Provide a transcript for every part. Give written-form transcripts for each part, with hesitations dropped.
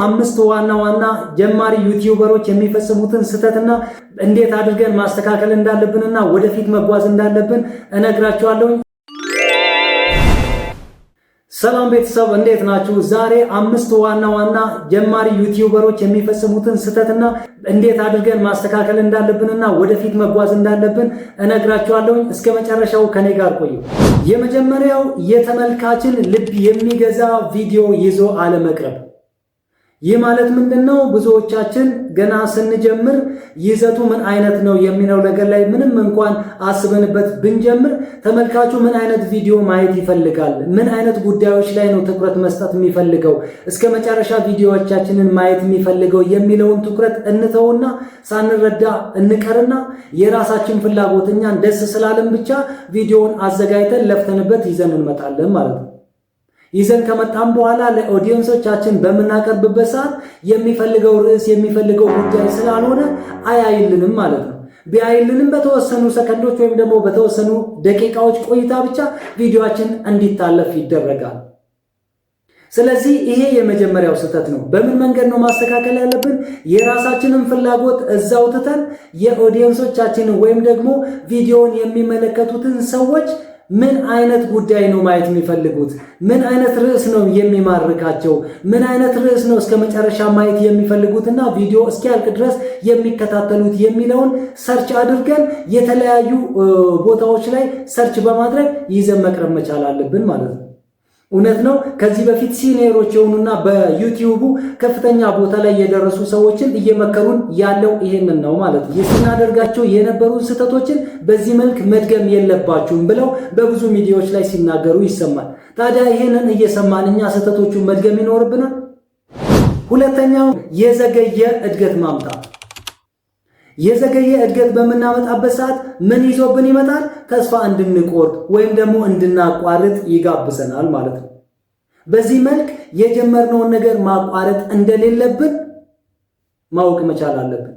አምስት ዋና ጀማሪ ዩቲዩበሮች የሚፈጽሙትን ስህተትና እንዴት አድርገን ማስተካከል እንዳለብንና ወደፊት መጓዝ እንዳለብን እነግራችኋለሁ። ሰላም ቤተሰብ እንዴት ናችሁ? ዛሬ አምስት ዋና ጀማሪ ዩቲዩበሮች የሚፈጽሙትን ስህተትና እንዴት አድርገን ማስተካከል እንዳለብንና ወደፊት መጓዝ እንዳለብን እነግራችኋለሁ። እስከ መጨረሻው ከኔ ጋር ቆዩ። የመጀመሪያው የተመልካችን ልብ የሚገዛ ቪዲዮ ይዞ አለመቅረብ። ይህ ማለት ምንድነው? ብዙዎቻችን ገና ስንጀምር ይዘቱ ምን አይነት ነው የሚለው ነገር ላይ ምንም እንኳን አስበንበት ብንጀምር ተመልካቹ ምን አይነት ቪዲዮ ማየት ይፈልጋል፣ ምን አይነት ጉዳዮች ላይ ነው ትኩረት መስጠት የሚፈልገው፣ እስከ መጨረሻ ቪዲዮዎቻችንን ማየት የሚፈልገው የሚለውን ትኩረት እንተውና ሳንረዳ እንቀርና የራሳችን ፍላጎት እኛን ደስ ስላለን ብቻ ቪዲዮውን አዘጋጅተን ለፍተንበት ይዘን እንመጣለን ማለት ነው። ይዘን ከመጣን በኋላ ለኦዲየንሶቻችን በመናቀርብበት ሰዓት የሚፈልገው ርዕስ የሚፈልገው ጉዳይ ስላልሆነ አያይልንም ማለት ነው። ቢያይልንም በተወሰኑ ሰከንዶች ወይም ደግሞ በተወሰኑ ደቂቃዎች ቆይታ ብቻ ቪዲዮአችን እንዲታለፍ ይደረጋል። ስለዚህ ይሄ የመጀመሪያው ስህተት ነው። በምን መንገድ ነው ማስተካከል ያለብን? የራሳችንን ፍላጎት እዛው ትተን የኦዲየንሶቻችንን ወይም ደግሞ ቪዲዮውን የሚመለከቱትን ሰዎች ምን አይነት ጉዳይ ነው ማየት የሚፈልጉት? ምን አይነት ርዕስ ነው የሚማርካቸው? ምን አይነት ርዕስ ነው እስከ መጨረሻ ማየት የሚፈልጉትና ቪዲዮ እስኪያልቅ ድረስ የሚከታተሉት የሚለውን ሰርች አድርገን የተለያዩ ቦታዎች ላይ ሰርች በማድረግ ይዘን መቅረብ መቻል አለብን ማለት ነው። እውነት ነው። ከዚህ በፊት ሲኒየሮች የሆኑና በዩቲዩቡ ከፍተኛ ቦታ ላይ የደረሱ ሰዎችን እየመከሩን ያለው ይሄንን ነው ማለት ነው። የስናደርጋቸው የነበሩ ስህተቶችን በዚህ መልክ መድገም የለባችሁም ብለው በብዙ ሚዲያዎች ላይ ሲናገሩ ይሰማል። ታዲያ ይሄንን እየሰማን እኛ ስህተቶቹን መድገም ይኖርብናል? ሁለተኛው የዘገየ እድገት ማምጣት። የዘገየ እድገት በምናመጣበት ሰዓት ምን ይዞብን ይመጣል? ተስፋ እንድንቆርጥ ወይም ደግሞ እንድናቋርጥ ይጋብዘናል ማለት ነው። በዚህ መልክ የጀመርነውን ነገር ማቋረጥ እንደሌለብን ማወቅ መቻል አለብን።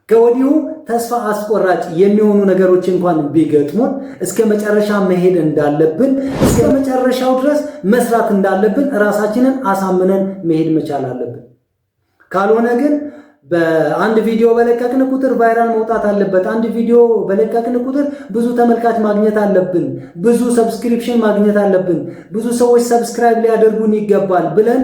ከወዲሁ ተስፋ አስቆራጭ የሚሆኑ ነገሮች እንኳን ቢገጥሙን እስከ መጨረሻ መሄድ እንዳለብን፣ እስከ መጨረሻው ድረስ መስራት እንዳለብን ራሳችንን አሳምነን መሄድ መቻል አለብን። ካልሆነ ግን በአንድ ቪዲዮ በለቀቅን ቁጥር ቫይራል መውጣት አለበት፣ አንድ ቪዲዮ በለቀቅን ቁጥር ብዙ ተመልካች ማግኘት አለብን፣ ብዙ ሰብስክሪፕሽን ማግኘት አለብን፣ ብዙ ሰዎች ሰብስክራይብ ሊያደርጉን ይገባል ብለን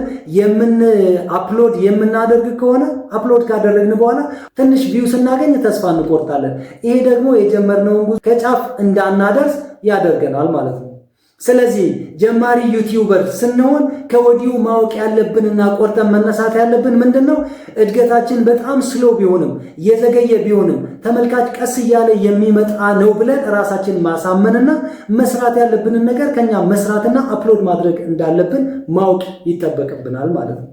አፕሎድ የምናደርግ ከሆነ አፕሎድ ካደረግን በኋላ ትንሽ ቪው ስናገኝ ተስፋ እንቆርጣለን። ይሄ ደግሞ የጀመርነውን ጉዞ ከጫፍ እንዳናደርስ ያደርገናል ማለት ነው። ስለዚህ ጀማሪ ዩቲዩበር ስንሆን ከወዲሁ ማወቅ ያለብንና ቆርጠን መነሳት ያለብን ምንድነው? እድገታችን በጣም ስሎ ቢሆንም የዘገየ ቢሆንም ተመልካች ቀስ እያለ የሚመጣ ነው ብለን ራሳችን ማሳመንና መስራት ያለብንን ነገር ከኛ መስራትና አፕሎድ ማድረግ እንዳለብን ማወቅ ይጠበቅብናል ማለት ነው።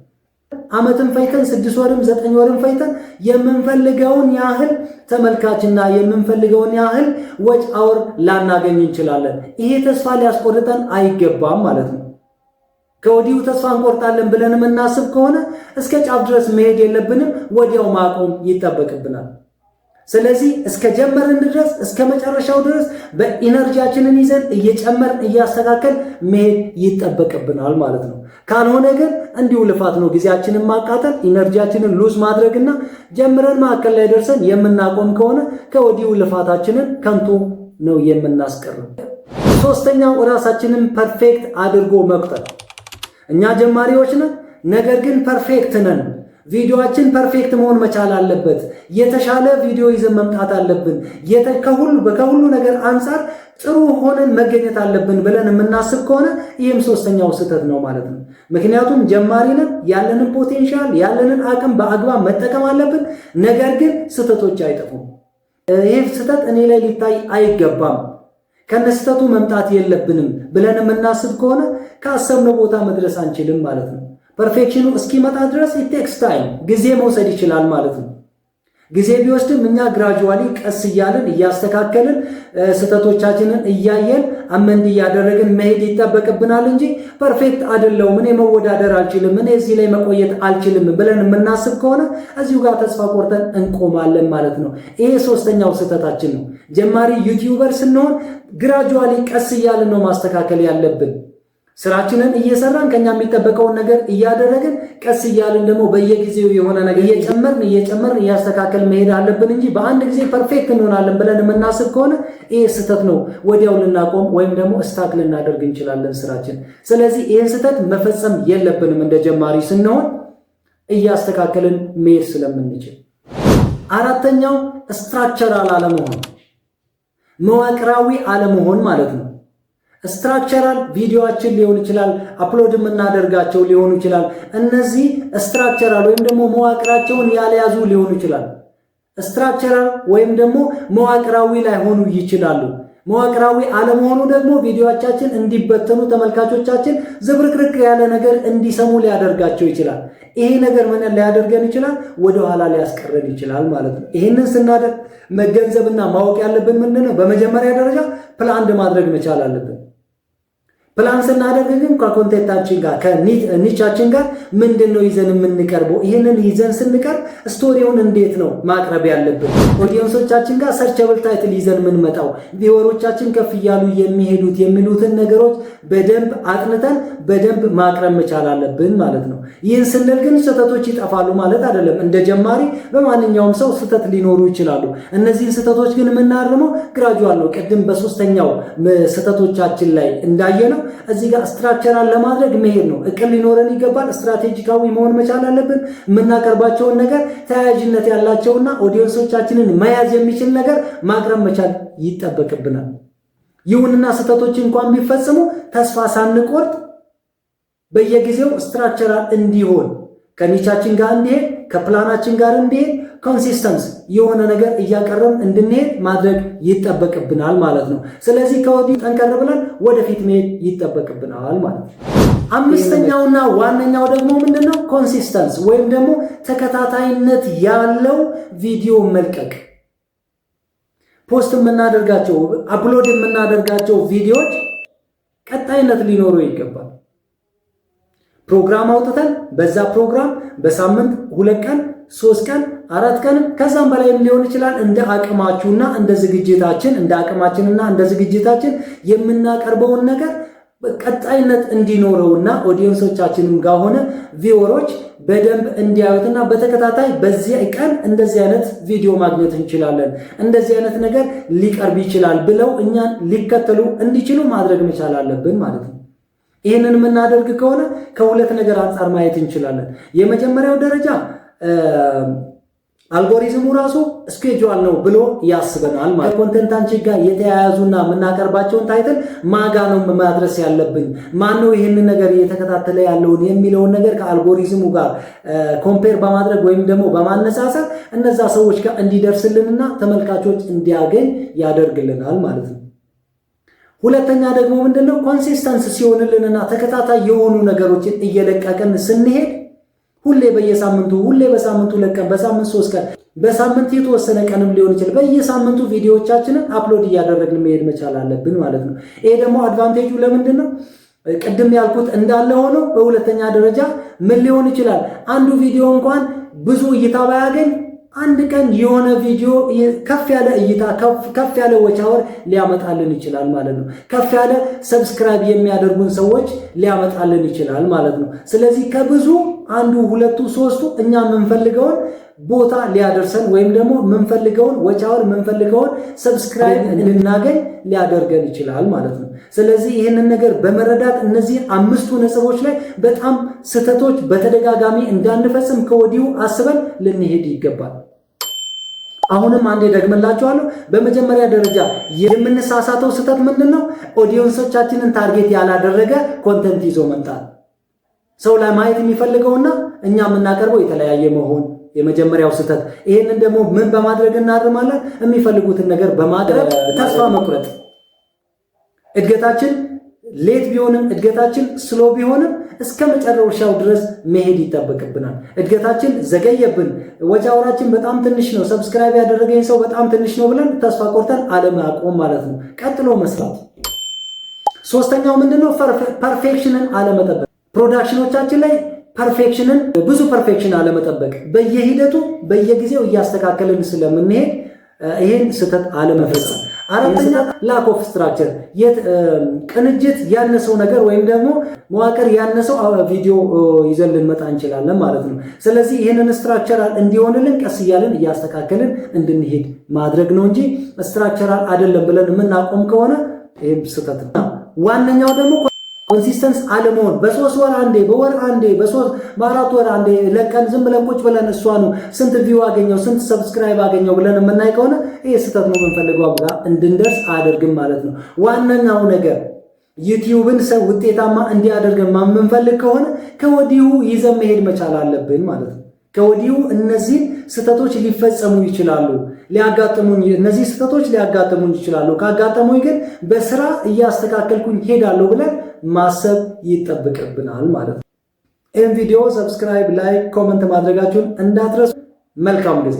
ዓመትን ፈይተን 6 ወርም 9 ወርም ፈይተን የምንፈልገውን ያህል ተመልካችና የምንፈልገውን ያህል ወጭ አወር ላናገኝ እንችላለን። ይሄ ተስፋ ሊያስቆርጠን አይገባም ማለት ነው። ከወዲሁ ተስፋ እንቆርጣለን ብለን የምናስብ ከሆነ እስከ ጫፍ ድረስ መሄድ የለብንም፣ ወዲያው ማቆም ይጠበቅብናል። ስለዚህ እስከ ጀመርን ድረስ እስከ መጨረሻው ድረስ በኢነርጂያችንን ይዘን እየጨመርን እያስተካከል መሄድ ይጠበቅብናል ማለት ነው። ካልሆነ ግን እንዲሁ ልፋት ነው፣ ጊዜያችንን ማቃጠል፣ ኢነርጂያችንን ሉዝ ማድረግና ጀምረን ማዕከል ላይ ደርሰን የምናቆም ከሆነ ከወዲሁ ልፋታችንን ከንቱ ነው የምናስቀረው። ሶስተኛው ራሳችንን ፐርፌክት አድርጎ መቁጠር። እኛ ጀማሪዎች ነን፣ ነገር ግን ፐርፌክት ነን። ቪዲዮአችን ፐርፌክት መሆን መቻል አለበት። የተሻለ ቪዲዮ ይዘን መምጣት አለብን። ከሁሉ ነገር አንፃር ጥሩ ሆነን መገኘት አለብን ብለን የምናስብ ከሆነ ይህም ሶስተኛው ስህተት ነው ማለት ነው። ምክንያቱም ጀማሪ ነን፣ ያለንን ፖቴንሻል ያለንን አቅም በአግባብ መጠቀም አለብን። ነገር ግን ስህተቶች አይጠፉም። ይህ ስህተት እኔ ላይ ሊታይ አይገባም፣ ከነስህተቱ መምጣት የለብንም ብለን የምናስብ ከሆነ ካሰብነው ቦታ መድረስ አንችልም ማለት ነው። ፐርፌክሽኑ እስኪመጣ ድረስ ኢቴክስ ታይም፣ ጊዜ መውሰድ ይችላል ማለት ነው። ጊዜ ቢወስድም እኛ ግራጁዋሊ ቀስ እያልን እያስተካከልን ስህተቶቻችንን እያየን አመንድ እያደረግን መሄድ ይጠበቅብናል እንጂ ፐርፌክት አይደለሁም፣ እኔ መወዳደር አልችልም፣ እኔ እዚህ ላይ መቆየት አልችልም ብለን የምናስብ ከሆነ እዚሁ ጋር ተስፋ ቆርጠን እንቆማለን ማለት ነው። ይሄ ሶስተኛው ስህተታችን ነው። ጀማሪ ዩቲዩበር ስንሆን ግራጁዋሊ ቀስ እያልን ነው ማስተካከል ያለብን። ስራችንን እየሰራን ከኛ የሚጠበቀውን ነገር እያደረግን ቀስ እያልን ደግሞ በየጊዜው የሆነ ነገር እየጨመርን እያስተካከል መሄድ አለብን እንጂ በአንድ ጊዜ ፐርፌክት እንሆናለን ብለን የምናስብ ከሆነ ይሄ ስህተት ነው። ወዲያው ልናቆም ወይም ደግሞ ስታክ ልናደርግ እንችላለን ስራችን። ስለዚህ ይህን ስህተት መፈጸም የለብንም እንደ ጀማሪ ስንሆን እያስተካከልን መሄድ ስለምንችል። አራተኛው ስትራክቸራል አለመሆን፣ መዋቅራዊ አለመሆን ማለት ነው። ስትራክቸራል ቪዲዮአችን ሊሆን ይችላል፣ አፕሎድ የምናደርጋቸው ሊሆኑ ይችላል። እነዚህ ስትራክቸራል ወይም ደግሞ መዋቅራቸውን ያልያዙ ሊሆኑ ይችላል። ስትራክቸራል ወይም ደግሞ መዋቅራዊ ላይሆኑ ይችላሉ። መዋቅራዊ አለመሆኑ ደግሞ ቪዲዮአቻችን እንዲበተኑ፣ ተመልካቾቻችን ዝብርቅርቅ ያለ ነገር እንዲሰሙ ሊያደርጋቸው ይችላል። ይሄ ነገር ምን ሊያደርገን ይችላል? ወደ ኋላ ሊያስቀረን ይችላል ማለት ነው። ይህንን ስናደርግ መገንዘብና ማወቅ ያለብን ምንድነው? በመጀመሪያ ደረጃ ፕላን ማድረግ መቻል አለብን። ፕላን ስናደርግ ግን ከኮንቴንታችን ጋር ከኒቻችን ጋር ምንድነው ይዘን የምንቀርበው? ይህንን ይዘን ስንቀርብ ስቶሪውን እንዴት ነው ማቅረብ ያለብን? ኦዲየንሶቻችን ጋር ሰርቸብል ታይትል ይዘን የምንመጣው፣ ቪወሮቻችን ከፍ እያሉ የሚሉትን ነገሮች በደንብ አጥንተን በደንብ ማቅረብ መቻል አለብን ማለት ነው። ይህን ስንል ግን ስህተቶች ይጠፋሉ ማለት አይደለም። እንደ ጀማሪ በማንኛውም ሰው ስህተት ሊኖሩ ይችላሉ። እነዚህን ስህተቶች ግን የምናርመው ግራጁዋል ነው። ቅድም በሶስተኛው ስህተቶቻችን ላይ እንዳየነው እዚህ ጋር ስትራክቸራል ለማድረግ መሄድ ነው። እቅድ ሊኖረን ይገባል። ስትራቴጂካዊ መሆን መቻል አለብን። የምናቀርባቸውን ነገር ተያያዥነት ያላቸውና ኦዲየንሶቻችንን መያዝ የሚችል ነገር ማቅረብ መቻል ይጠበቅብናል። ይሁንና ስህተቶች እንኳን ቢፈጽሙ ተስፋ ሳንቆርጥ በየጊዜው ስትራክቸራል እንዲሆን ከኒቻችን ጋር እንዲሄድ ከፕላናችን ጋር እንዲሄድ ኮንሲስተንስ የሆነ ነገር እያቀረብን እንድንሄድ ማድረግ ይጠበቅብናል ማለት ነው። ስለዚህ ከወዲህ ጠንከር ብለን ወደፊት መሄድ ይጠበቅብናል ማለት ነው። አምስተኛውና ዋነኛው ደግሞ ምንድነው? ኮንሲስተንስ ወይም ደግሞ ተከታታይነት ያለው ቪዲዮ መልቀቅ። ፖስት የምናደርጋቸው አፕሎድ የምናደርጋቸው ቪዲዮዎች ቀጣይነት ሊኖሩ ይገባል። ፕሮግራም አውጥተን በዛ ፕሮግራም በሳምንት 2 ቀን 3 ቀን 4 ቀን ከዛም በላይ ሊሆን ይችላል እንደ አቅማችሁና እንደ ዝግጅታችን የምናቀርበውን ነገር ቀጣይነት እንዲኖረውና ኦዲየንሶቻችንም ጋር ሆነ ቪወሮች በደንብ እንዲያዩትና በተከታታይ በዚህ ቀን እንደዚህ አይነት ቪዲዮ ማግኘት እንችላለን፣ እንደዚህ አይነት ነገር ሊቀርብ ይችላል ብለው እኛን ሊከተሉ እንዲችሉ ማድረግ መቻል አለብን ማለት ነው። ይህንን የምናደርግ ከሆነ ከሁለት ነገር አንጻር ማየት እንችላለን። የመጀመሪያው ደረጃ አልጎሪዝሙ ራሱ ስኬጁል ነው ብሎ ያስበናል ማለት ኮንቴንታችን ጋር የተያያዙና የምናቀርባቸውን ታይትል ማጋ ነው ማድረስ ያለብን፣ ማን ነው ይህንን ነገር እየተከታተለ ያለውን የሚለውን ነገር ከአልጎሪዝሙ ጋር ኮምፔር በማድረግ ወይም ደግሞ በማነጻጸር እነዛ ሰዎች ጋር እንዲደርስልንና ተመልካቾች እንዲያገኝ ያደርግልናል ማለት ነው። ሁለተኛ ደግሞ ምንድነው? ኮንሲስተንስ ሲሆንልንና ተከታታይ የሆኑ ነገሮችን እየለቀቀን ስንሄድ ሁሌ በየሳምንቱ በሳምንቱ 2 ቀን በሳምንት 3 ቀን በሳምንት የተወሰነ ቀንም ሊሆን ይችላል በየሳምንቱ ቪዲዮዎቻችንን አፕሎድ እያደረግን መሄድ መቻል አለብን ማለት ነው። ይሄ ደግሞ አድቫንቴጁ ለምንድነው? ቅድም ያልኩት እንዳለ ሆኖ በሁለተኛ ደረጃ ምን ሊሆን ይችላል? አንዱ ቪዲዮ እንኳን ብዙ እይታ ባያገኝ አንድ ቀን የሆነ ቪዲዮ ከፍ ያለ እይታ ከፍ ያለ ወቻወር ሊያመጣልን ይችላል ማለት ነው። ከፍ ያለ ሰብስክራይብ የሚያደርጉን ሰዎች ሊያመጣልን ይችላል ማለት ነው። ስለዚህ ከብዙ አንዱ 2 3 እኛ የምንፈልገውን ቦታ ሊያደርሰን ወይም ደግሞ የምንፈልገውን ወቻወር የምንፈልገውን ሰብስክራይብ እንድናገኝ ሊያደርገን ይችላል ማለት ነው። ስለዚህ ይህንን ነገር በመረዳት እነዚህ 5ቱ ነጥቦች ላይ በጣም ስህተቶች በተደጋጋሚ እንዳንፈጽም ከወዲሁ አስበን ልንሄድ ይገባል። አሁንም አንዴ ደግመላችኋለሁ። በመጀመሪያ ደረጃ የምንሳሳተው ስህተት ምንድነው? ኦዲየንሶቻችንን ታርጌት ያላደረገ ኮንተንት ይዞ መምጣት፣ ሰው ላይ ማየት የሚፈልገውና እኛ የምናቀርበው የተለያየ መሆን የመጀመሪያው ስህተት። ይሄንን ደግሞ ምን በማድረግ እናርማለን? የሚፈልጉትን ነገር በማቅረብ ተስፋ መቁረጥ። እድገታችን ሌት ቢሆንም እድገታችን ስሎ ቢሆንም እስከ መጨረሻው ድረስ መሄድ ይጠበቅብናል። እድገታችን ዘገየብን፣ ወጫወራችን በጣም ትንሽ ነው፣ ሰብስክራይብ ያደረገኝ ሰው በጣም ትንሽ ነው ብለን ተስፋ ቆርጠን አለማቆም ማለት ነው። ቀጥሎ መስራት። ሶስተኛው ምንድነው? ፐርፌክሽንን አለመጠበቅ። ፕሮዳክሽኖቻችን ላይ ብዙ ፐርፌክሽን አለመጠበቅ፣ በየሂደቱ በየጊዜው እያስተካከልን ስለምንሄድ ይህን ስህተት አለመፈጸም። አራተኛ ላክ ኦፍ ስትራክቸር ቅንጅት ያነሰው ነገር ወይም ደግሞ መዋቅር ያነሰው ቪዲዮ ይዘን ልንመጣ እንችላለን ማለት ነው። ስለዚህ ይህንን ስትራክቸራል እንዲሆንልን ቀስ እያልን እያስተካከልን እንድንሄድ ማድረግ ነው እንጂ ስትራክቸራል አይደለም ብለን የምናቆም ከሆነ ይህም ስህተት ነው። ዋነኛው ደግሞ ኮንሲስተንስ አለመሆን፣ በ3 ወር አንዴ፣ በወር አንዴ፣ በ4 ወር አንዴ ለቀን ዝም ብለን ቁጭ ብለን እሷኑ ስንት ቪው አገኘው ስንት ሰብስክራይብ አገኘው ብለን የምናይ ከሆነ ይሄ ስህተት ነው። የምንፈልገው ጋር እንድንደርስ አያደርግም ማለት ነው። ዋነኛው ነገር ዩቲዩብን ሰው ውጤታማ እንዲያደርገን የምንፈልግ ከሆነ ከወዲሁ ይዘን መሄድ መቻል አለብን ማለት ነው። ከወዲሁ እነዚህ ስህተቶች ሊፈጸሙ ይችላሉ፣ እነዚህ ስህተቶች ሊያጋጥሙኝ ይችላሉ። ካጋጠሙኝ ግን በስራ እያስተካከልኩኝ ሄዳለሁ ብለን ማሰብ ይጠብቅብናል ማለት ነው። ይህን ቪዲዮ ሰብስክራይብ፣ ላይክ፣ ኮመንት ማድረጋችሁን እንዳትረሱ። መልካም ጊዜ